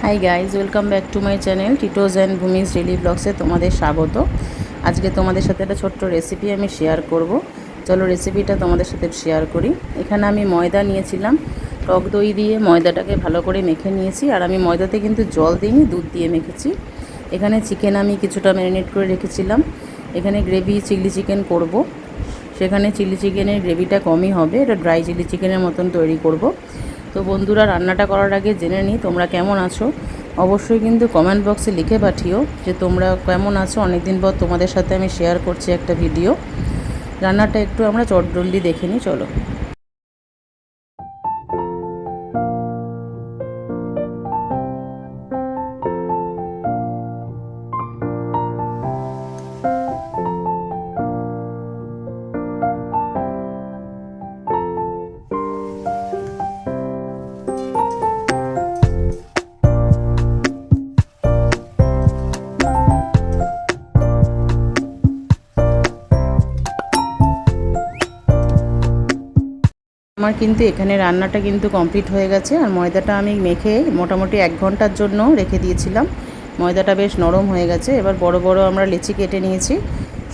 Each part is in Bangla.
High guys, welcome back to my channel টিটোজ অ্যান্ড ভূমিজ ডেলি ব্লগসে তোমাদের স্বাগত। আজকে তোমাদের সাথে একটা ছোট্ট রেসিপি আমি শেয়ার করব। চলো রেসিপিটা তোমাদের সাথে শেয়ার করি। এখানে আমি ময়দা নিয়েছিলাম, টক দই দিয়ে ময়দাটাকে ভালো করে মেখে নিয়েছি। আর আমি ময়দাতে কিন্তু জল দিইনি, দুধ দিয়ে মেখেছি। এখানে চিকেন আমি কিছুটা ম্যারিনেট করে রেখেছিলাম। এখানে গ্রেভি চিলি চিকেন করব, সেখানে চিলি চিকেনের গ্রেভিটা কমই হবে, এটা ড্রাই চিলি চিকেনের মতন তৈরি করব। তো বন্ধুরা, রান্নাটা করার আগে জেনে নিই তোমরা কেমন আছো। অবশ্যই কিন্তু কমেন্ট বক্সে লিখে পাঠিও যে তোমরা কেমন আছো। অনেক দিন পর তোমাদের সাথে আমি শেয়ার করছি একটা ভিডিও। রান্নাটা একটু আমরা চটজলদি দেখে নিই, চলো। আমার কিন্তু এখানে রান্নাটা কিন্তু কমপ্লিট হয়ে গেছে। আর ময়দাটা আমি মেখে মোটামুটি 1 ঘন্টার জন্য রেখে দিয়েছিলাম। ময়দাটা বেশ নরম হয়ে গেছে। এবার বড় বড় আমরা লেচি কেটে নিয়েছি।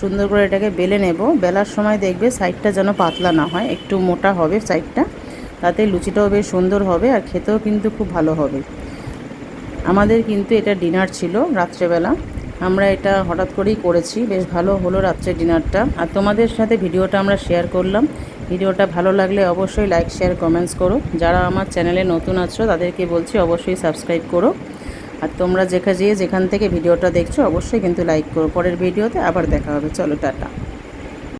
সুন্দর করে এটাকে বেলে নেব। বেলার সময় দেখবে সাইডটা যেন পাতলা না হয়, একটু মোটা হবে সাইডটা, তাতে লুচিটাও বেশ সুন্দর হবে আর খেতেও কিন্তু খুব ভালো হবে। আমাদের কিন্তু এটা ডিনার ছিল রাত্রেবেলা। আমরা এটা হঠাৎ করেই করেছি, বেশ ভালো হলো রাত্রের ডিনারটা। আর তোমাদের সাথে ভিডিওটা আমরা শেয়ার করলাম। ভিডিওটা ভালো লাগলে অবশ্যই লাইক, শেয়ার, কমেন্টস করো। যারা আমার চ্যানেলে নতুন আছো তাদেরকে বলছি অবশ্যই সাবস্ক্রাইব করো। আর তোমরা যেখান থেকে ভিডিওটা দেখছো অবশ্যই কিন্তু লাইক করো। পরের ভিডিওতে আবার দেখা হবে। চলো, টাটা।